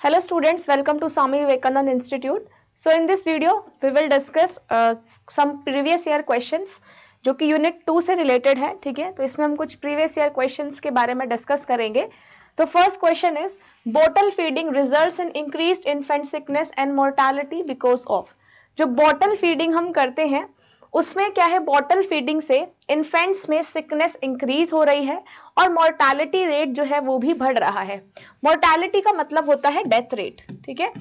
Hello students, welcome to Swami Vivekananda Institute. So in this video, we will discuss some previous year questions जो कि unit 2 से related है, ठीक है। तो इसमें हम कुछ प्रीवियस ईयर क्वेश्चंस के बारे में डिस्कस करेंगे। तो first question is bottle feeding results in increased infant sickness and mortality because of. जो बॉटल फीडिंग हम करते हैं उसमें क्या है, बॉटल फीडिंग से इन्फेंट्स में सिकनेस इंक्रीज हो रही है और मोर्टालिटी रेट जो है वो भी बढ़ रहा है। मोर्टालिटी का मतलब होता है डेथ रेट, ठीक है।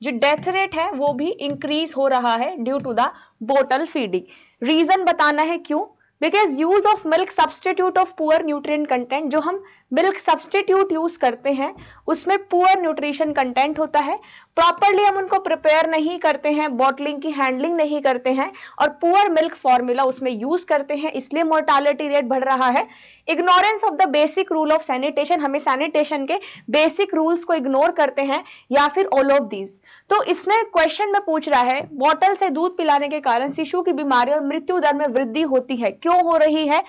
जो डेथ रेट है वो भी इंक्रीज हो रहा है due to the bottle feeding. Reason बताना है क्यों, because use of milk substitute of poor nutrient content. जो हम मिल्क सब्सटीट्यूट यूज करते हैं उसमें पुअर न्यूट्रिशन कंटेंट होता है, प्रॉपरली हम उनको प्रिपेयर नहीं करते हैं, बॉटलिंग की हैंडलिंग नहीं करते हैं और पुअर मिल्क फॉर्मूला उसमें यूज करते हैं, इसलिए मोर्टालिटी रेट बढ़ रहा है। Ignorance of the basic rule of sanitation, हमें सैनिटेशन के बेसिक रूल्स को इग्नोर करते हैं, या फिर ऑल ऑफ दीज। तो इसमें क्वेश्चन में पूछ रहा है बॉटल से दूध पिलाने के कारण शिशु की बीमारी और मृत्यु दर में वृद्धि होती है, क्यों हो रही है।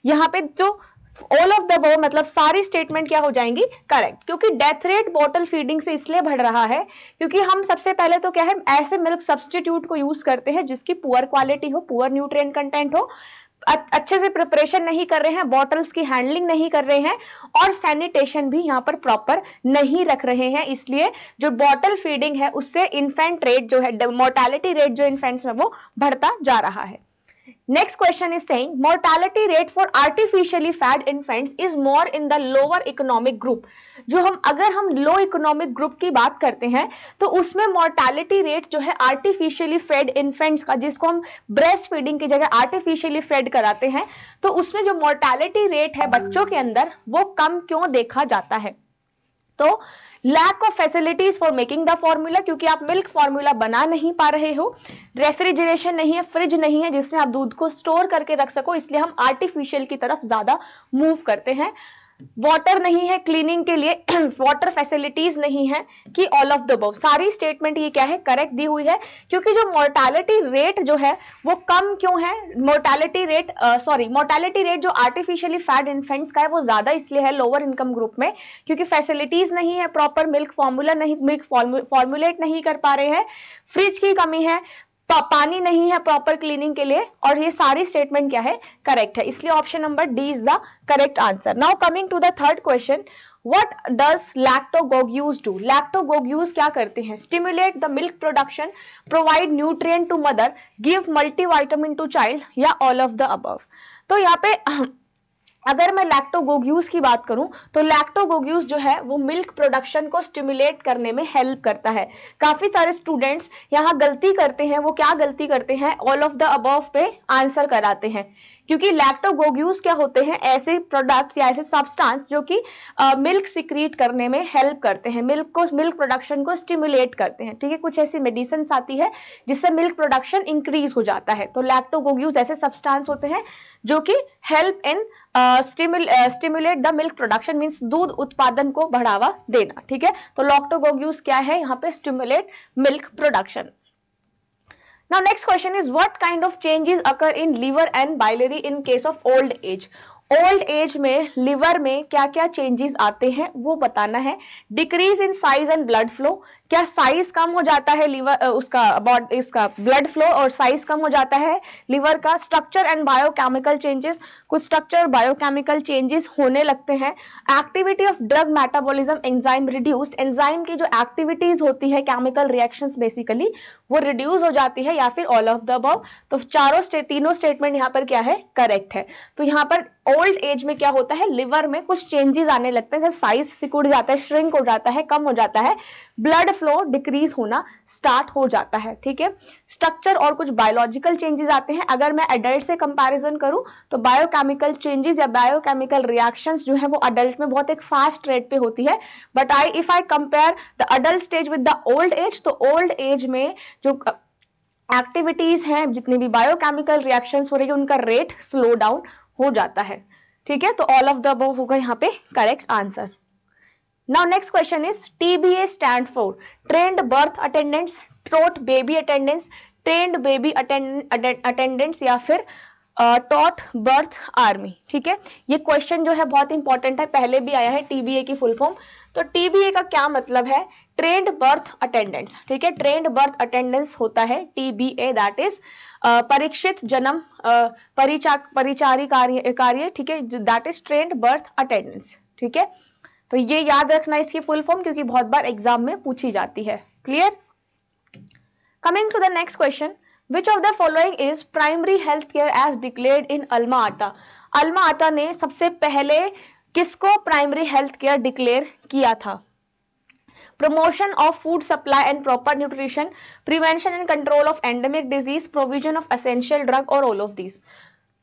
यहाँ पे जो ऑल ऑफ द अबव मतलब सारी स्टेटमेंट क्या हो जाएंगी, करेक्ट। क्योंकि डेथ रेट बॉटल फीडिंग से इसलिए बढ़ रहा है क्योंकि हम सबसे पहले तो क्या है, ऐसे मिल्क सब्सटीट्यूट को यूज करते हैं जिसकी पुअर क्वालिटी हो, पुअर न्यूट्रिएंट कंटेंट हो, अच्छे से प्रिपरेशन नहीं कर रहे हैं, बॉटल्स की हैंडलिंग नहीं कर रहे हैं और सैनिटेशन भी यहाँ पर प्रॉपर नहीं रख रहे हैं। इसलिए जो बॉटल फीडिंग है उससे इन्फेंट रेट जो है, मोर्टालिटी रेट जो इन्फेंट्स में वो बढ़ता जा रहा है। Next question is saying mortality rate for artificially fed infants is more in the lower economic group। जो अगर हम लो इकोनॉमिक ग्रुप की बात करते हैं तो उसमें मोर्टालिटी रेट जो है आर्टिफिशियली फेड इन्फेंट्स का, जिसको हम ब्रेस्ट फीडिंग की जगह आर्टिफिशियली फेड कराते हैं, तो उसमें जो मोर्टालिटी रेट है बच्चों के अंदर वो कम क्यों देखा जाता है। तो lack of facilities for making the formula, क्योंकि आप मिल्क फॉर्मूला बना नहीं पा रहे हो, रेफ्रिजरेशन नहीं है, फ्रिज नहीं है जिसमें आप दूध को स्टोर करके रख सको, इसलिए हम आर्टिफिशियल की तरफ ज्यादा मूव करते हैं। वाटर नहीं है क्लीनिंग के लिए, वाटर फैसिलिटीज नहीं है, कि ऑल ऑफ द अबव। सारी स्टेटमेंट ये क्या है, करेक्ट दी हुई है। क्योंकि जो मोर्टालिटी रेट जो है वो कम क्यों है, मोर्टालिटी रेट जो आर्टिफिशियली फैड इन्फेंट्स का है वो ज्यादा इसलिए है लोअर इनकम ग्रुप में, क्योंकि फैसिलिटीज नहीं है, प्रॉपर मिल्क फॉर्मुलेट नहीं कर पा रहे हैं, फ्रिज की कमी है, पानी नहीं है प्रॉपर क्लीनिंग के लिए, और ये सारी स्टेटमेंट क्या है, करेक्ट है। इसलिए option number D is the correct answer. Now coming to the third question, what does lactagogues do. Lactagogues क्या करते हैं, stimulate the milk production, provide nutrient to mother, give multivitamin to child, या all of the above. तो यहाँ पे अगर मैं लैक्टोगोग्यूज की बात करूं तो लैक्टोगोग्यूज जो है वो मिल्क प्रोडक्शन को स्टिमुलेट करने में हेल्प करता है। काफी सारे स्टूडेंट्स यहाँ गलती करते हैं, वो क्या गलती करते हैं, ऑल ऑफ द अबव पे आंसर कराते हैं, क्योंकि लैक्टोगोग्यूज क्या होते हैं, ऐसे प्रोडक्ट्स या ऐसे सब्सटेंस जो कि मिल्क सिक्रीट करने में हेल्प करते हैं, मिल्क प्रोडक्शन को स्टिमुलेट करते हैं, ठीक है। कुछ ऐसी मेडिसिन आती है जिससे मिल्क प्रोडक्शन इंक्रीज हो जाता है, तो लैक्टोगोग्यूज ऐसे सब्सटेंस होते हैं जो कि help in stimulate the milk production, means दूध उत्पादन को बढ़ावा देना, ठीक है। तो लैक्टोगोग्यूज क्या है यहाँ पे, stimulate milk production. Now next question is what kind of changes occur in liver and biliary in case of old age। Old age में लिवर में क्या क्या चेंजेस आते हैं वो बताना है। Decrease in size and blood flow, क्या साइज कम हो जाता है लिवर इसका ब्लड फ्लो और साइज कम हो जाता है लिवर का। स्ट्रक्चर एंड बायोकेमिकल चेंजेस, कुछ स्ट्रक्चर बायोकेमिकल चेंजेस होने लगते हैं। Activity of drug metabolism, enzyme reduced, enzyme की जो एक्टिविटीज होती है केमिकल रिएक्शंस बेसिकली वो रिड्यूस हो जाती है, या फिर ऑल ऑफ द अबव। तो तीनों स्टेटमेंट यहाँ पर क्या है, करेक्ट है। तो यहाँ पर ओल्ड एज में क्या होता है, लिवर में कुछ चेंजेस आने लगते हैं, जैसे साइज सिकुड़ जाता है, श्रिंक हो जाता है, कम हो जाता है, ब्लड फ्लो डिक्रीज होना स्टार्ट हो जाता है, ठीक है। स्ट्रक्चर और कुछ बायोलॉजिकल चेंजेस आते हैं। अगर मैं एडल्ट से कंपैरिजन करूं तो बायोकेमिकल चेंजेस या बायोकेमिकल रिएक्शंस जो है वो अडल्ट में बहुत एक फास्ट रेट पे होती है, but if I compare the adult stage with the old age, तो ओल्ड एज में जो एक्टिविटीज हैं, जितनी भी बायोकेमिकल रिएक्शंस हो रही है, उनका रेट स्लो डाउन हो जाता है, ठीक है। तो ऑल ऑफ द अबव होगा यहाँ पे correct answer. Now next question is TBA stand for trend birth attendants, trout baby attendants, trend baby attendants, या फिर टॉट बर्थ आर्मी। ठीक है, ये क्वेश्चन जो है बहुत इंपॉर्टेंट है, पहले भी आया है, टीबीए की फुल फॉर्म। तो टीबीए का क्या मतलब है? Trend birth attendance. ठीक है, ट्रेंड बर्थ अटेंडेंस होता है टीबीए, दैट इज परीक्षित जन्म परिचारी कार्य। ठीक है, that is trend birth attendance. ठीक है, तो ये याद रखना इसकी फुल फॉर्म, क्योंकि बहुत बार एग्जाम में पूछी जाती है। Clear? Coming to the next question, which of the following is primary health care as declared in Alma आटा? अल्मा आटा ने सबसे पहले किसको प्राइमरी हेल्थ केयर डिक्लेयर किया था? Promotion of food supply and proper nutrition, prevention and control of endemic disease, provision of essential drug और all of these.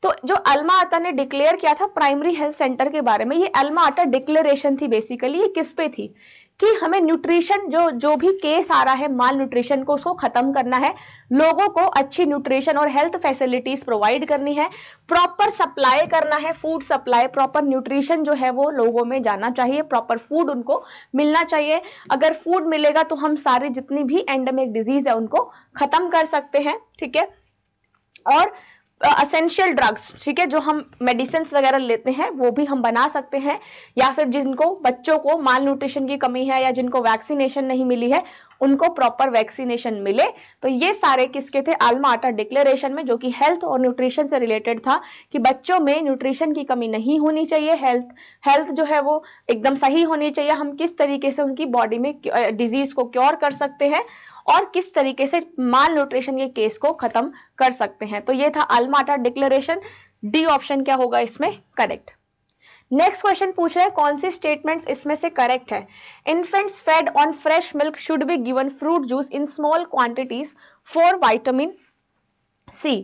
तो जो अल्मा आटा ने डिक्लेयर किया था प्राइमरी हेल्थ सेंटर के बारे में, ये अल्मा आटा डिक्लेरेशन थी बेसिकली। ये किस पे थी? कि हमें न्यूट्रिशन, जो भी केस आ रहा है माल न्यूट्रिशन को, उसको खत्म करना है, लोगों को अच्छी न्यूट्रिशन और हेल्थ फैसिलिटीज प्रोवाइड करनी है, प्रॉपर सप्लाई करना है, फूड सप्लाई, प्रॉपर न्यूट्रिशन जो है वो लोगों में जाना चाहिए, प्रॉपर फूड उनको मिलना चाहिए। अगर फूड मिलेगा तो हम सारी जितनी भी एंडेमिक डिजीज है उनको खत्म कर सकते हैं। ठीक है, और असेंशियल ड्रग्स, ठीक है, जो हम मेडिसिन वगैरह लेते हैं वो भी हम बना सकते हैं, या फिर जिनको बच्चों को माल न्यूट्रिशन की कमी है या जिनको वैक्सीनेशन नहीं मिली है उनको प्रॉपर वैक्सीनेशन मिले। तो ये सारे किसके थे? अल्मा आटा डिक्लेरेशन में, जो कि हेल्थ और न्यूट्रिशन से रिलेटेड था, कि बच्चों में न्यूट्रिशन की कमी नहीं होनी चाहिए, हेल्थ जो है वो एकदम सही होनी चाहिए, हम किस तरीके से उनकी बॉडी में डिजीज को क्योर कर सकते हैं और किस तरीके से माल न्यूट्रिशन के केस को खत्म कर सकते हैं। तो ये था अल्मा आटा डिक्लेरेशन। डी ऑप्शन क्या होगा इसमें करेक्ट। नेक्स्ट क्वेश्चन पूछ रहे हैं कौन सी स्टेटमेंट्स इसमें से करेक्ट है? Infants fed on fresh milk should be given fruit juice in small quantities for vitamin C.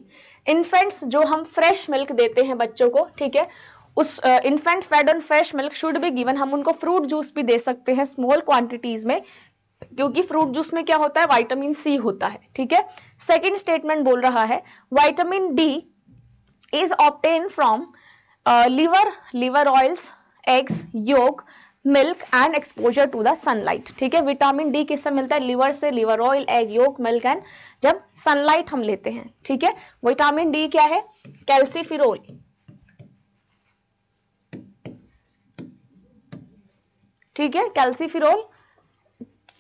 Infants जो हम फ्रेश मिल्क देते हैं बच्चों को, ठीक है, उस infant fade on fresh milk should be given, हम उनको फ्रूट जूस भी दे सकते हैं स्मॉल क्वांटिटीज में, क्योंकि फ्रूट जूस में क्या होता है? विटामिन सी होता है। ठीक है, सेकंड स्टेटमेंट बोल रहा है vitamin D is obtain from liver oils, eggs, yolk, milk and exposure to the sunlight. ठीक है, विटामिन डी किससे मिलता है? लिवर से, liver oil, egg yolk, milk and जब सनलाइट हम लेते हैं। ठीक है, विटामिन डी क्या है? कैल्सीफिरोल। ठीक है, कैल्सीफिरोल।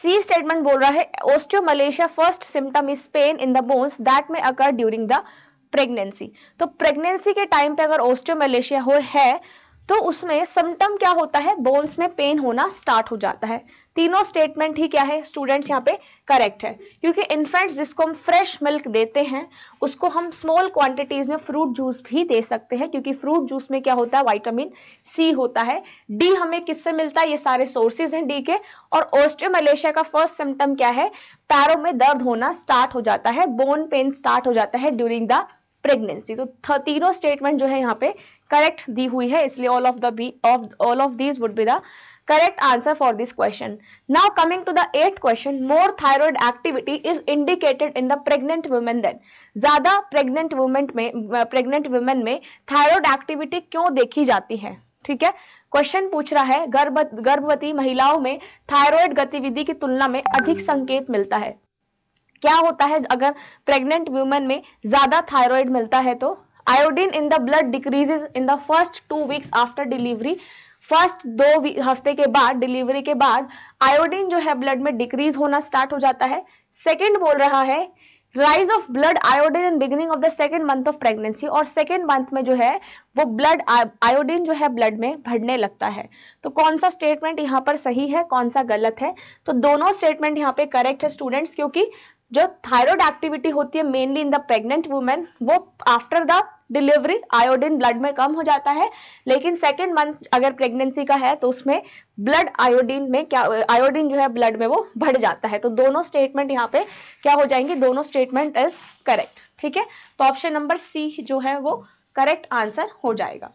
सी स्टेटमेंट बोल रहा है osteomalacia first symptom is pain in the bones that में अकर ड्यूरिंग द प्रेगनेंसी। तो प्रेगनेंसी के टाइम पे अगर ओस्टियोमलेशिया हो है तो उसमें सिम्टम क्या होता है? बोन्स में पेन होना स्टार्ट हो जाता है। तीनों स्टेटमेंट ही क्या है स्टूडेंट्स यहाँ पे करेक्ट है, क्योंकि इन्फेंट्स जिसको हम फ्रेश मिल्क देते हैं उसको हम स्मॉल क्वांटिटीज में फ्रूट जूस भी दे सकते हैं, क्योंकि फ्रूट जूस में क्या होता है? विटामिन सी होता है। डी हमें किससे मिलता है? ये सारे सोर्सेज हैं डी के। और ओस्टियोमलेशिया का फर्स्ट सिम्टम क्या है? पैरों में दर्द होना स्टार्ट हो जाता है, बोन पेन स्टार्ट हो जाता है ड्यूरिंग द प्रेगनेंसी। तो तीनों स्टेटमेंट जो है यहाँ पे करेक्ट दी हुई है, इसलिए all of these would be the correct answer for this question. Now coming to the 8th question, more thyroid activity is indicated in the pregnant women than. ज्यादा प्रेग्नेंट वुमेन में thyroid activity क्यों देखी जाती है? ठीक है, question पूछ रहा है गर्भवती महिलाओं में थायराइड गतिविधि की तुलना में अधिक संकेत मिलता है। क्या होता है अगर प्रेग्नेंट वुमेन में ज्यादा थायराइड मिलता है? तो iodine in the blood decreases in the first 2 weeks after delivery. First 2 हफ्ते के बाद, डिलीवरी के बाद आयोडीन जो है ब्लड में डिक्रीज होना स्टार्ट हो जाता है। सेकेंड बोल रहा है rise of blood iodine in beginning of the second month of pregnancy, और सेकेंड मंथ में जो है वो ब्लड आयोडीन जो है ब्लड में बढ़ने लगता है। तो कौन सा स्टेटमेंट यहाँ पर सही है, कौन सा गलत है? तो दोनों स्टेटमेंट यहाँ पे करेक्ट है स्टूडेंट्स, क्योंकि जो थायराइड एक्टिविटी होती है mainly in the pregnant women, वो after the delivery iodine blood में कम हो जाता है, लेकिन सेकेंड मंथ अगर प्रेगनेंसी का है तो उसमें ब्लड आयोडीन में क्या, आयोडीन जो है ब्लड में वो बढ़ जाता है। तो दोनों स्टेटमेंट यहाँ पे क्या हो जाएंगे? दोनों स्टेटमेंट इज करेक्ट। ठीक है, तो ऑप्शन नंबर सी जो है वो करेक्ट आंसर हो जाएगा।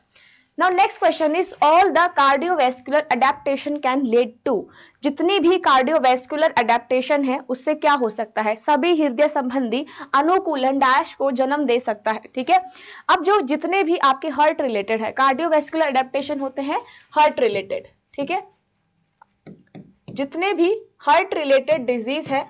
Now next question is all the cardiovascular adaptation can lead to. जितनी भी cardiovascular adaptation है उससे क्या हो सकता है? सभी हृदय संबंधी अनुकूलन डैश को जन्म दे सकता है। ठीक है, अब जो जितने भी आपके हार्ट रिलेटेड है, कार्डियोवैस्कुलर अडेप्टेशन होते हैं हार्ट रिलेटेड। ठीक है, जितने भी हार्ट रिलेटेड डिजीज है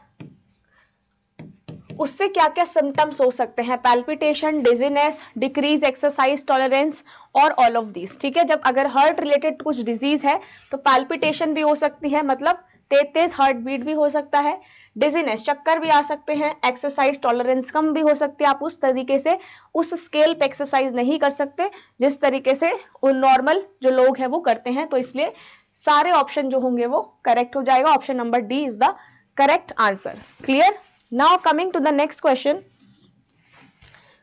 उससे क्या क्या सिम्टम्स हो सकते हैं, palpitation, dizziness, decrease exercise tolerance और ऑल ऑफ दिस, ठीक है। जब अगर हार्ट रिलेटेड कुछ डिजीज है तो पैल्पिटेशन भी हो सकती है, मतलब तेज तेज हार्ट बीट भी हो सकता है, डिजीनेस चक्कर भी आ सकते हैं, एक्सरसाइज टॉलरेंस कम भी हो सकती है, आप उस तरीके से उस स्केल पे एक्सरसाइज नहीं कर सकते जिस तरीके से नॉर्मल जो लोग हैं वो करते हैं, तो इसलिए सारे ऑप्शन जो होंगे वो करेक्ट हो जाएगा। Option number D is the correct answer. Clear? Now coming to the next question,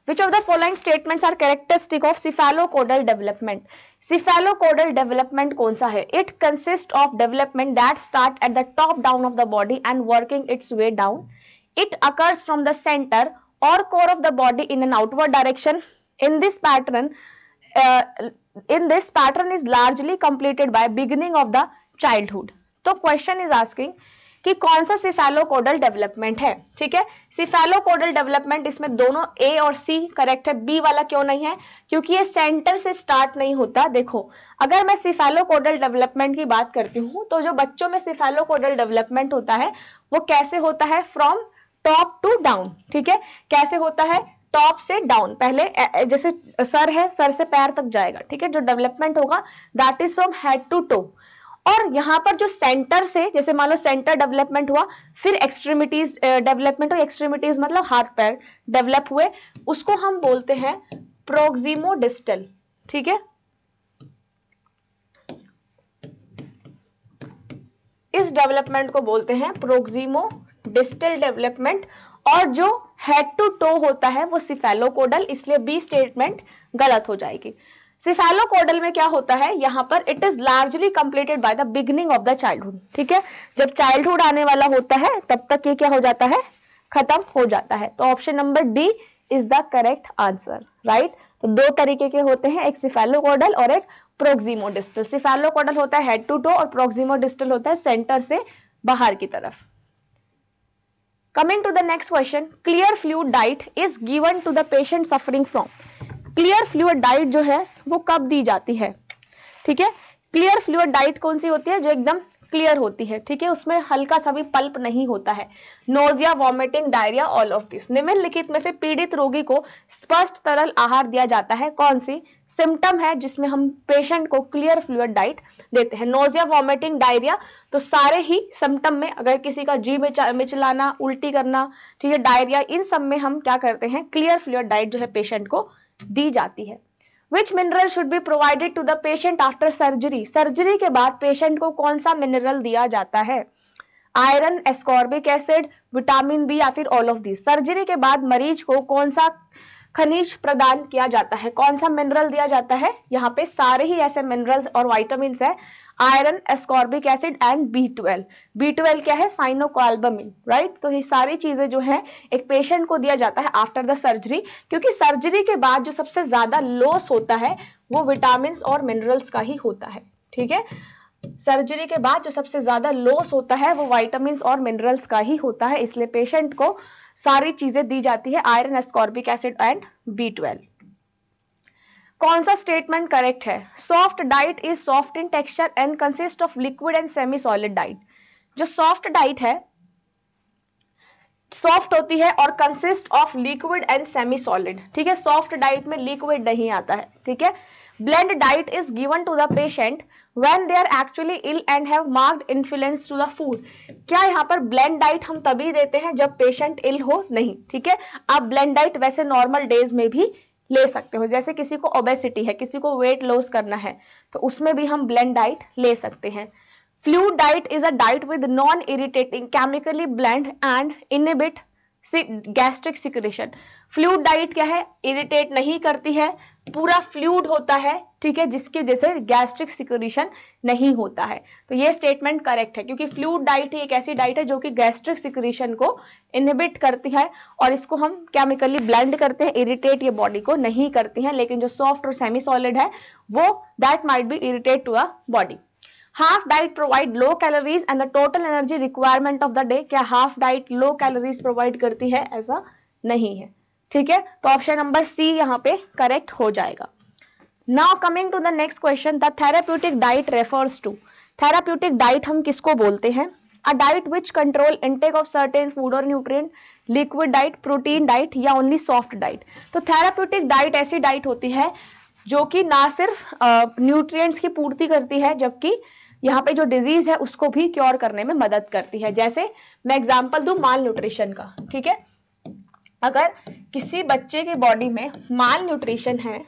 which of the following statements are characteristic of cephalocaudal development? cephalocaudal development कौन सा है? It consists of development that start at the top down of the body and working its way down. It occurs from the center or core of the body in an outward direction. In this pattern is largely completed by beginning of the childhood. तो question is asking कि कौन सा सिफेलोकोडल development है, ठीक है। सिफेलोकोडल development, इसमें दोनों ए और सी करेक्ट है, बी वाला क्यों नहीं है? क्योंकि ये सेंटर से स्टार्ट नहीं होता। देखो, अगर मैं सिफेलोकोडल डेवलपमेंट की बात करती हूँ तो जो बच्चों में सिफेलोकोडल डेवलपमेंट होता है वो कैसे होता है? फ्रॉम टॉप टू डाउन, ठीक है। कैसे होता है? टॉप से डाउन, पहले जैसे सर है, सर से पैर तक जाएगा, ठीक है। जो डेवलपमेंट होगा that is from head to toe. और यहाँ पर जो सेंटर से, जैसे मान लो सेंटर डेवलपमेंट हुआ, फिर एक्सट्रीमिटीज डेवलपमेंट हुई, एक्सट्रीमिटीज मतलब हाथ पैर डेवलप हुए, उसको हम बोलते हैं प्रोक्सिमोडिस्टल, ठीक है। इस डेवलपमेंट को बोलते हैं प्रोक्सिमोडिस्टल डेवलपमेंट। और जो हेड टू टो होता है वो सिफेलोकोडल, इसलिए बी स्टेटमेंट गलत हो जाएगी। सिफेलोकोडल में क्या होता है? यहाँ पर it is largely completed by the beginning of the childhood, ठीक है। जब चाइल्डहुड आने वाला होता है तब तक ये क्या हो जाता है? खत्म हो जाता है। तो option number D is the correct answer, right. तो दो तरीके के होते हैं, एक सिफेलोकोडल और एक प्रोक्सिमोडिस्टल। सिफेलोकोडल होता है हेड टू टो और प्रोक्सिमोडिस्टल होता है सेंटर से बाहर की तरफ। Coming to the next question, clear fluid diet is given to the patient suffering from. Clear fluid diet जो है वो कब दी जाती है? ठीक है, क्लियर फ्लूइड डाइट कौन सी होती है? जो एकदम क्लियर होती है, ठीक है, उसमें हल्का सा भी पल्प नहीं होता है। Nausea, vomiting, diarrhoea, all of this. निम्नलिखित में से पीड़ित रोगी को स्पष्ट तरल आहार दिया जाता है, कौन सी सिम्टम है जिसमें हम पेशेंट को क्लियर फ्लूइड डाइट देते हैं? नोजिया, वॉमिटिंग, डायरिया, तो सारे ही सिम्टम में अगर किसी का जी मिचलाना, उल्टी करना, ठीक है, डायरिया, इन सब में हम क्या करते हैं? क्लियर फ्लूइड डाइट जो है पेशेंट को दी जाती है। Which mineral should be provided to the patient after surgery? Surgery के बाद पेशेंट को कौन सा मिनरल दिया जाता है? Iron, ascorbic acid, vitamin B या फिर ऑल ऑफ दिस। सर्जरी के बाद मरीज को कौन सा खनिज प्रदान किया जाता है? कौन सा मिनरल दिया जाता है? यहाँ पे सारे ही ऐसे मिनरल्स और वाइटामिन है, iron, ascorbic acid and B12। B12 क्या है? साइनोकोएल्बमिन, राइट। तो ये सारी चीजें जो है एक पेशेंट को दिया जाता है आफ्टर द सर्जरी, क्योंकि सर्जरी के बाद जो सबसे ज्यादा लॉस होता है वो विटामिन और मिनरल्स का ही होता है, ठीक है। सर्जरी के बाद जो सबसे ज्यादा लॉस होता है वो विटामिन और मिनरल्स का ही होता है, इसलिए पेशेंट को सारी चीजें दी जाती है, iron, ascorbic acid and B12। कौन सा स्टेटमेंट करेक्ट है? Soft diet is soft in texture and consist of liquid and semi solid diet. जो सॉफ्ट डाइट है सॉफ्ट होती है और consist of liquid and semi solid, ठीक है। सॉफ्ट डाइट में लिक्विड नहीं आता है, ठीक है। Blend diet is given to the patient when they are actually ill and have marked influence to the food। क्या यहाँ पर ब्लेंड डाइट हम तभी देते हैं जब पेशेंट इल हो? नहीं, ठीक है। आप ब्लेंड डाइट वैसे नॉर्मल डेज में भी ले सकते हो, जैसे किसी को ओबेसिटी है, किसी को वेट लॉस करना है, तो उसमें भी हम ब्लेंड डाइट ले सकते हैं। Fluid diet is a diet with non irritating chemically blend and inhibit gastric secretion. Fluid diet क्या है? इरिटेट नहीं करती है, पूरा फ्लूइड होता है, ठीक है, जिसकी वजह से गैस्ट्रिक सिक्रेशन नहीं होता है। तो ये स्टेटमेंट करेक्ट है, क्योंकि फ्लूइड डाइट एक ऐसी डाइट है जो कि गैस्ट्रिक सिक्रेशन को इनहिबिट करती है और इसको हम केमिकली ब्लेंड करते हैं, इरिटेट ये बॉडी को नहीं करती है। लेकिन जो सॉफ्ट और सेमी सॉलिड है वो that might be irritate to a body. Half diet provide low calories and the total energy requirement of the day. क्या half diet low calories provide करती है? ऐसा नहीं है, ठीक है। तो ऑप्शन नंबर सी यहाँ पे करेक्ट हो जाएगा। Now coming to the next question, the therapeutic diet refers to. Therapeutic diet हम किसको बोलते हैं? A diet which control intake of certain food और nutrient, liquid diet, protein diet या ओनली सॉफ्ट डाइट। तो थेराप्यूटिक डाइट ऐसी diet होती है जो कि ना सिर्फ न्यूट्रिएंट्स की पूर्ति करती है, जबकि यहाँ पे जो डिजीज है उसको भी क्योर करने में मदद करती है। जैसे मैं एग्जांपल दूं माल न्यूट्रिशन का, ठीक है, अगर किसी बच्चे की बॉडी में माल न्यूट्रिशन है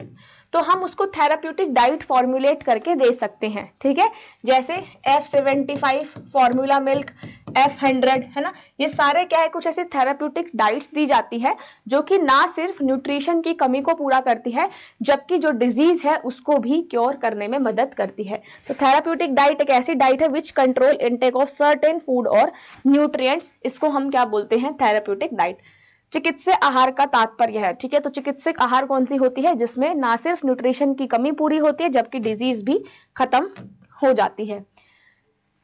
तो हम उसको थेराप्यूटिक डाइट फॉर्मुलेट करके दे सकते हैं, ठीक है। जैसे F75 फॉर्मूला मिल्क, F100, है ना, ये सारे क्या है, कुछ ऐसे थेराप्यूटिक डाइट्स दी जाती है जो कि ना सिर्फ न्यूट्रिशन की कमी को पूरा करती है, जबकि जो डिजीज है उसको भी क्योर करने में मदद करती है। तो थेराप्यूटिक डाइट एक ऐसी डाइट है विच control intake of certain food और न्यूट्रिएंट्स, इसको हम क्या बोलते हैं, थेराप्यूटिक डाइट। चिकित्सीय आहार का तात्पर्य है, ठीक है, तो चिकित्सक आहार कौन सी होती है, जिसमें ना सिर्फ न्यूट्रिशन की कमी पूरी होती है जबकि डिजीज भी खत्म हो जाती है।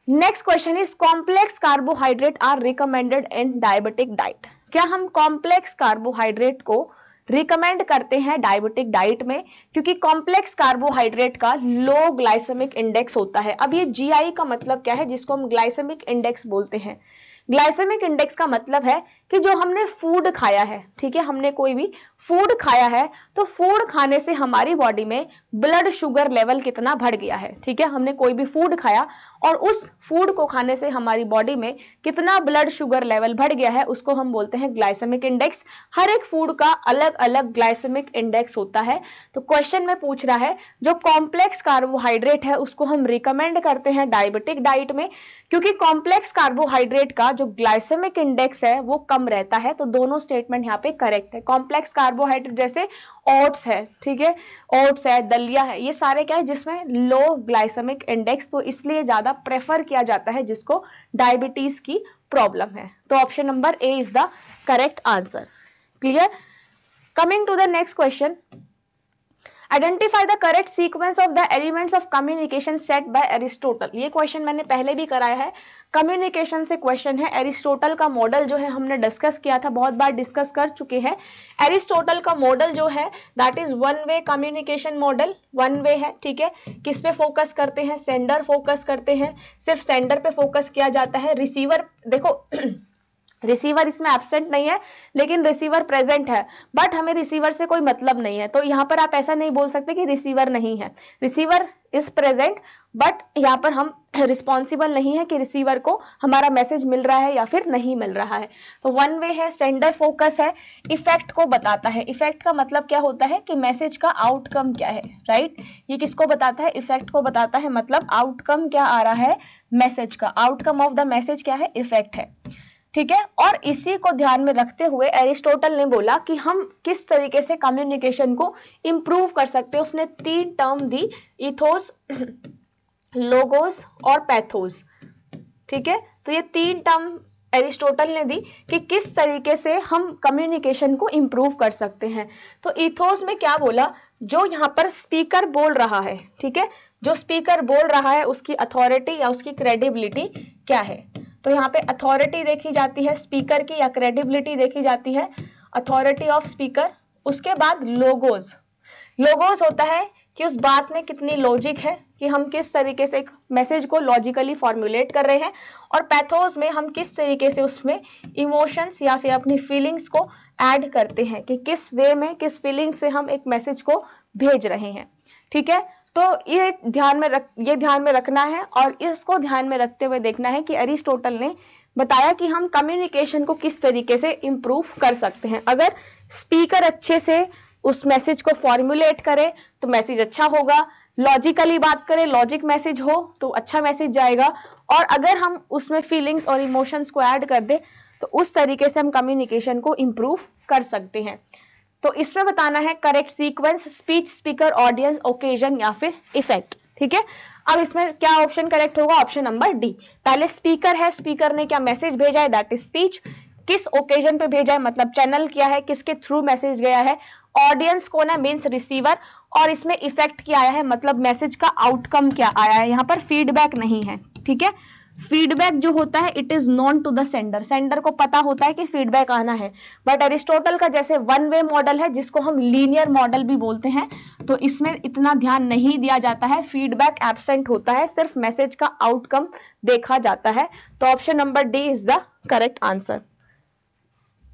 Next question is complex carbohydrate are recommended in diabetic diet. क्या हम कॉम्प्लेक्स कार्बोहाइड्रेट को रिकमेंड करते हैं डायबिटिक डाइट में, क्योंकि कॉम्प्लेक्स कार्बोहाइड्रेट का लो ग्लाइसेमिक इंडेक्स होता है। अब ये जीआई का मतलब क्या है, जिसको हम ग्लाइसेमिक इंडेक्स बोलते हैं। ग्लाइसेमिक इंडेक्स का मतलब है कि जो हमने फूड खाया है, ठीक है, हमने कोई भी फूड खाया है तो फूड खाने से हमारी बॉडी में ब्लड शुगर लेवल कितना बढ़ गया है, ठीक है, हमने कोई भी फूड खाया और उस फूड को खाने से हमारी बॉडी में कितना ब्लड शुगर लेवल बढ़ गया है, उसको हम बोलते हैं ग्लाइसेमिक इंडेक्स। हर एक फूड का अलग अलग ग्लाइसेमिक इंडेक्स होता है। तो क्वेश्चन में पूछ रहा है जो कॉम्प्लेक्स कार्बोहाइड्रेट है उसको हम रिकमेंड करते हैं डायबिटिक डाइट में, क्योंकि कॉम्प्लेक्स कार्बोहाइड्रेट का जो ग्लाइसेमिक इंडेक्स है वो कम रहता है। तो दोनों स्टेटमेंट यहाँ पे करेक्ट है। कॉम्प्लेक्स कार्बोहाइड्रेट जैसे ओट्स है, ठीक है, ओट्स है, दलिया है, ये सारे क्या है जिसमें लो ग्लाइसेमिक इंडेक्स, तो इसलिए ज्यादा प्रेफर किया जाता है जिसको डायबिटीज की प्रॉब्लम है। तो option number A is the correct answer. Clear? Coming to the next question, identify the correct sequence of the elements of communication set by Aristotle. ये क्वेश्चन मैंने पहले भी कराया है, कम्युनिकेशन से क्वेश्चन है। एरिस्टोटल का मॉडल जो है हमने डिस्कस किया था, बहुत बार डिस्कस कर चुके हैं। एरिस्टोटल का मॉडल जो है that is one way communication model, one way है, ठीक है। किस पे फोकस करते हैं, सेंडर फोकस करते हैं, सिर्फ सेंडर पे फोकस किया जाता है। रिसीवर देखो रिसीवर इसमें एब्सेंट नहीं है लेकिन रिसीवर प्रेजेंट है, बट हमें रिसीवर से कोई मतलब नहीं है। तो यहाँ पर आप ऐसा नहीं बोल सकते कि रिसीवर नहीं है, रिसीवर इज प्रेजेंट, बट यहाँ पर हम रिस्पॉन्सिबल नहीं है कि रिसीवर को हमारा मैसेज मिल रहा है या फिर नहीं मिल रहा है। तो वन वे है, सेंडर फोकस है, इफेक्ट को बताता है। इफेक्ट का मतलब क्या होता है कि मैसेज का आउटकम क्या है, राइट। ये किसको बताता है, इफेक्ट को बताता है, मतलब आउटकम क्या आ रहा है मैसेज का, आउटकम ऑफ द मैसेज क्या है, इफेक्ट है, ठीक है। और इसी को ध्यान में रखते हुए एरिस्टोटल ने बोला कि हम किस तरीके से कम्युनिकेशन को इंप्रूव कर सकते हैं। उसने 3 टर्म दी, इथोस, लोगोस और पैथोस, ठीक है। तो ये 3 टर्म एरिस्टोटल ने दी कि किस तरीके से हम कम्युनिकेशन को इंप्रूव कर सकते हैं। तो इथोस में क्या बोला, जो यहाँ पर स्पीकर बोल रहा है, ठीक है, जो स्पीकर बोल रहा है उसकी अथॉरिटी या उसकी क्रेडिबिलिटी क्या है। तो यहाँ पे अथॉरिटी देखी जाती है स्पीकर की या क्रेडिबिलिटी देखी जाती है, अथॉरिटी ऑफ स्पीकर। उसके बाद लोगोस, लोगोस होता है कि उस बात में कितनी लॉजिक है, कि हम किस तरीके से एक मैसेज को लॉजिकली फॉर्मुलेट कर रहे हैं। और पैथोस में हम किस तरीके से उसमें इमोशंस या फिर अपनी फीलिंग्स को ऐड करते हैं, कि किस वे में, किस फीलिंग से हम एक मैसेज को भेज रहे हैं, ठीक है। तो ये ध्यान में रखना है और इसको ध्यान में रखते हुए देखना है कि अरिस्टोटल ने बताया कि हम कम्युनिकेशन को किस तरीके से इंप्रूव कर सकते हैं। अगर स्पीकर अच्छे से उस मैसेज को फॉर्मुलेट करे तो मैसेज अच्छा होगा, लॉजिकली बात करें, लॉजिक मैसेज हो तो अच्छा मैसेज जाएगा, और अगर हम उसमें फीलिंग्स और इमोशंस को ऐड कर दे तो उस तरीके से हम कम्युनिकेशन को इंप्रूव कर सकते हैं। तो इसमें बताना है correct sequence, speech, speaker, audience, occasion या फिर इफेक्ट, ठीक है। अब इसमें क्या ऑप्शन करेक्ट होगा, ऑप्शन नंबर डी। पहले स्पीकर है, स्पीकर ने क्या मैसेज भेजा है, दैट इज स्पीच। किस ओकेजन पे भेजा है, मतलब चैनल क्या है, किसके थ्रू मैसेज गया है। ऑडियंस कौन है, मीन्स रिसीवर। और इसमें इफेक्ट क्या आया है, मतलब मैसेज का आउटकम क्या आया है, यहाँ पर फीडबैक नहीं है, ठीक है। फीडबैक जो होता है it is known to the sender, sender को पता होता है कि फीडबैक आना है। बट एरिस्टोटल का जैसे वन वे मॉडल है जिसको हम लीनियर मॉडल भी बोलते हैं, तो इसमें इतना ध्यान नहीं दिया जाता है, फीडबैक एब्सेंट होता है, सिर्फ मैसेज का आउटकम देखा जाता है। तो option number D is the correct answer.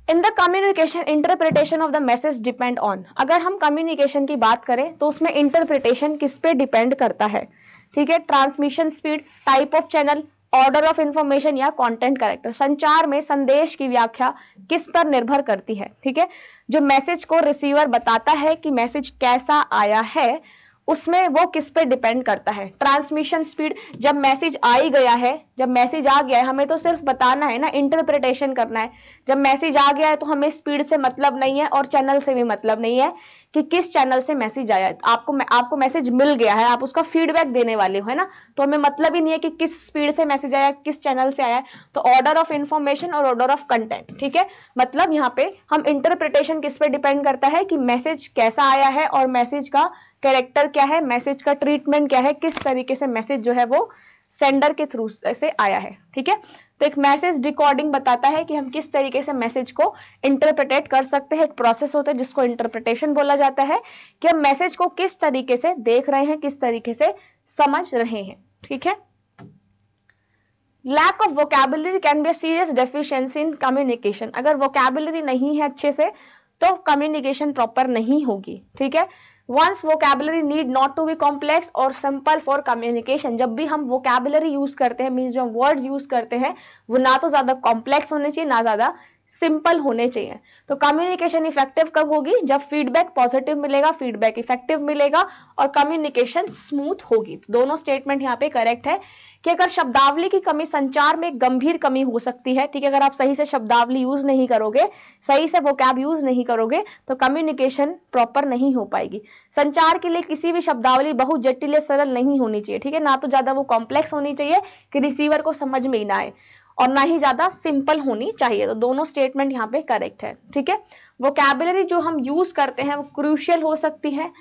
In the communication interpretation of the message depend on, अगर हम कम्युनिकेशन की बात करें तो उसमें इंटरप्रिटेशन किस पे डिपेंड करता है, ठीक है, transmission speed, type of channel, order of information या कंटेंट कैरेक्टर। संचार में संदेश की व्याख्या किस पर निर्भर करती है, ठीक है, जो मैसेज को रिसीवर बताता है कि मैसेज कैसा आया है उसमें वो किस पे डिपेंड करता है। ट्रांसमिशन स्पीड, जब मैसेज आ ही गया है, जब मैसेज आ गया है हमें तो सिर्फ बताना है ना, इंटरप्रिटेशन करना है। जब मैसेज आ गया है तो हमें स्पीड से मतलब नहीं है और चैनल से भी मतलब नहीं है कि किस चैनल से मैसेज आया है। आपको मैसेज मिल गया है, आप उसका फीडबैक देने वाले हो, है ना, तो हमें मतलब ही नहीं है कि किस स्पीड से मैसेज आया, किस चैनल से आया है। तो ऑर्डर ऑफ इंफॉर्मेशन और ऑर्डर ऑफ कंटेंट, ठीक है, मतलब यहाँ पे हम इंटरप्रिटेशन किस पे डिपेंड करता है कि मैसेज कैसा आया है और मैसेज का कैरेक्टर क्या है, मैसेज का ट्रीटमेंट क्या है, किस तरीके से मैसेज जो है वो सेंडर के थ्रू से आया है, ठीक है। तो एक मैसेज डिकोडिंग बताता है कि हम किस तरीके से मैसेज को इंटरप्रेटेट कर सकते हैं। एक प्रोसेस होता है जिसको इंटरप्रिटेशन बोला जाता है, कि हम मैसेज को किस तरीके से देख रहे हैं, किस तरीके से समझ रहे हैं, ठीक है। Lack of vocabulary can be a serious deficiency in communication, अगर वोकैबुलरी नहीं है अच्छे से तो कम्युनिकेशन प्रॉपर नहीं होगी, ठीक है। Once vocabulary need not to be complex और सिंपल फॉर कम्युनिकेशन, जब भी हम वोकैबुलरी यूज करते हैं, मीन्स जो हम वर्ड्स यूज करते हैं वो ना तो ज्यादा कॉम्प्लेक्स होने चाहिए ना ज्यादा सिंपल होने चाहिए। तो कम्युनिकेशन इफेक्टिव कब होगी, जब फीडबैक पॉजिटिव मिलेगा, फीडबैक इफेक्टिव मिलेगा और कम्युनिकेशन स्मूथ होगी। तो दोनों स्टेटमेंट यहाँ पे करेक्ट है कि अगर शब्दावली की कमी, संचार में गंभीर कमी हो सकती है, ठीक है, अगर आप सही से शब्दावली यूज नहीं करोगे, सही से वोकैब यूज नहीं करोगे तो कम्युनिकेशन प्रॉपर नहीं हो पाएगी। संचार के लिए किसी भी शब्दावली बहुत जटिल या सरल नहीं होनी चाहिए, ठीक है, ना तो ज्यादा वो कॉम्प्लेक्स होनी चाहिए कि रिसीवर को समझ में ही ना आए और ना ही ज्यादा सिंपल होनी चाहिए। तो दोनों स्टेटमेंट यहाँ पे करेक्ट है, ठीक है। वोकैबुलरी जो हम यूज करते हैं वो क्रूशियल हो सकती है।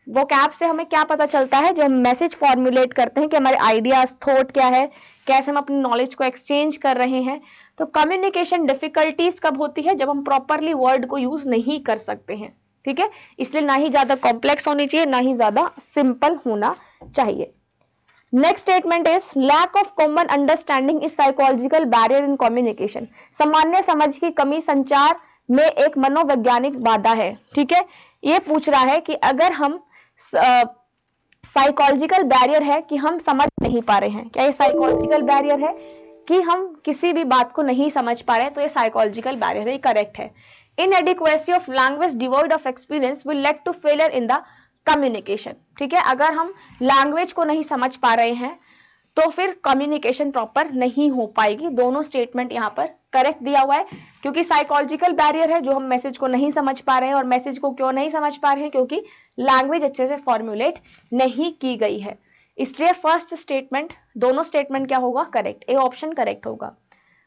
वोकैब से हमें क्या पता चलता है, जब हम मैसेज फॉर्मुलेट करते हैं कि हमारे आइडियाज, थॉट क्या है, कैसे हम अपनी नॉलेज को एक्सचेंज कर रहे हैं। तो कम्युनिकेशन डिफिकल्टीज कब होती है, जब हम प्रॉपरली वर्ड को यूज नहीं कर सकते हैं, ठीक है। इसलिए ना ही ज्यादा कॉम्प्लेक्स होनी चाहिए ना ही ज्यादा सिंपल होना चाहिए। Next statement is lack of common understanding is psychological barrier in communication, सामान्य समझ की कमी संचार में एक मनोवैज्ञानिक बाधा है, ठीक है। ये पूछ रहा है कि अगर हम साइकोलॉजिकल बैरियर है कि हम समझ नहीं पा रहे हैं, क्या ये साइकोलॉजिकल बैरियर है कि हम किसी भी बात को नहीं समझ पा रहे हैं, तो ये साइकोलॉजिकल बैरियर है, ये करेक्ट है। Inadequacy of language devoid of experience will lead to failure in the communication, ठीक है, अगर हम लैंग्वेज को नहीं समझ पा रहे हैं तो फिर कम्युनिकेशन प्रॉपर नहीं हो पाएगी। दोनों स्टेटमेंट यहाँ पर करेक्ट दिया हुआ है, क्योंकि साइकोलॉजिकल बैरियर है जो हम मैसेज को नहीं समझ पा रहे हैं, और मैसेज को क्यों नहीं समझ पा रहे हैं, क्योंकि लैंग्वेज अच्छे से फॉर्मुलेट नहीं की गई है। इसलिए फर्स्ट स्टेटमेंट, दोनों स्टेटमेंट क्या होगा, करेक्ट, ए ऑप्शन करेक्ट होगा।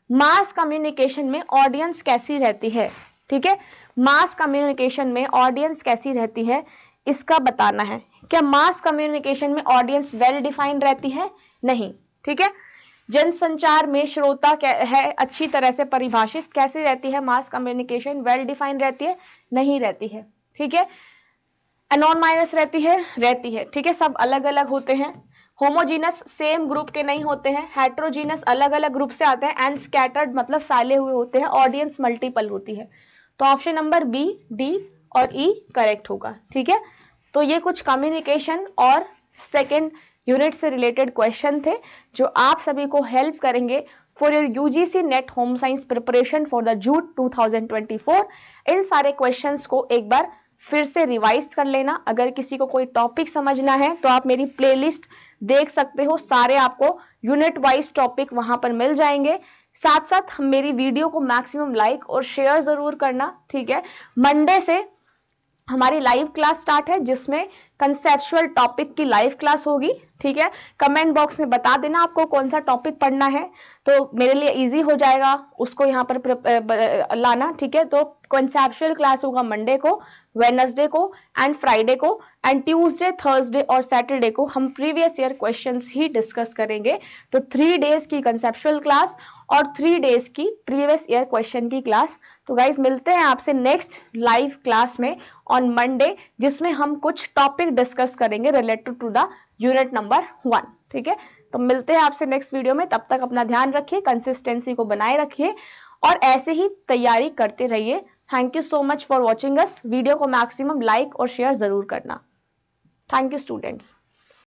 मास कम्युनिकेशन में ऑडियंस कैसी रहती है, ठीक है, मास कम्युनिकेशन में ऑडियंस कैसी रहती है इसका बताना है। क्या मास कम्युनिकेशन में ऑडियंस वेल डिफाइंड रहती है, नहीं, ठीक है। जनसंचार में श्रोता है अच्छी तरह से परिभाषित, कैसे रहती है मास कम्युनिकेशन, वेल डिफाइंड रहती है, नहीं रहती है, ठीक है। एनोनिमस रहती है, ठीक है, सब अलग अलग होते हैं। होमोजीनस सेम ग्रुप के नहीं होते हैं, हेट्रोजीनस अलग अलग ग्रुप से आते हैं, एंड स्कैटर्ड मतलब फैले हुए होते हैं, ऑडियंस मल्टीपल होती है। तो ऑप्शन नंबर बी, डी और ई करेक्ट होगा, ठीक है। तो ये कुछ कम्युनिकेशन और सेकेंड यूनिट से रिलेटेड क्वेश्चन थे जो आप सभी को हेल्प करेंगे for your UGC net home science preparation for the jute 2024। इन सारे क्वेश्चंस को एक बार फिर से रिवाइज कर लेना। अगर किसी को कोई टॉपिक समझना है तो आप मेरी प्लेलिस्ट देख सकते हो, सारे आपको यूनिट वाइज टॉपिक वहां पर मिल जाएंगे। साथ साथ मेरी वीडियो को मैक्सिमम लाइक और शेयर जरूर करना, ठीक है। मंडे से हमारी लाइव क्लास स्टार्ट है जिसमें कंसेप्चुअल टॉपिक की लाइव क्लास होगी, ठीक है। कमेंट बॉक्स में बता देना आपको कौन सा टॉपिक पढ़ना है, तो मेरे लिए इजी हो जाएगा उसको यहाँ पर लाना, ठीक है। तो कंसेप्चुअल क्लास होगा मंडे को, वेडनेसडे को एंड फ्राइडे को, एंड ट्यूसडे, थर्सडे और सैटरडे को हम प्रीवियस ईयर क्वेश्चंस ही डिस्कस करेंगे। तो 3 डेज की कंसेप्चुअल क्लास और 3 डेज की प्रीवियस ईयर क्वेश्चन की क्लास। तो गाइज मिलते हैं आपसे नेक्स्ट लाइव क्लास में ऑन मंडे, जिसमें हम कुछ टॉपिक डिस्कस करेंगे related to the unit number 1, ठीक है। तो मिलते हैं आपसे नेक्स्ट वीडियो में, तब तक अपना ध्यान रखिए, कंसिस्टेंसी को बनाए रखिए और ऐसे ही तैयारी करते रहिए। Thank you so much for watching us. Video को मैक्सिमम लाइक और शेयर जरूर करना। Thank you students.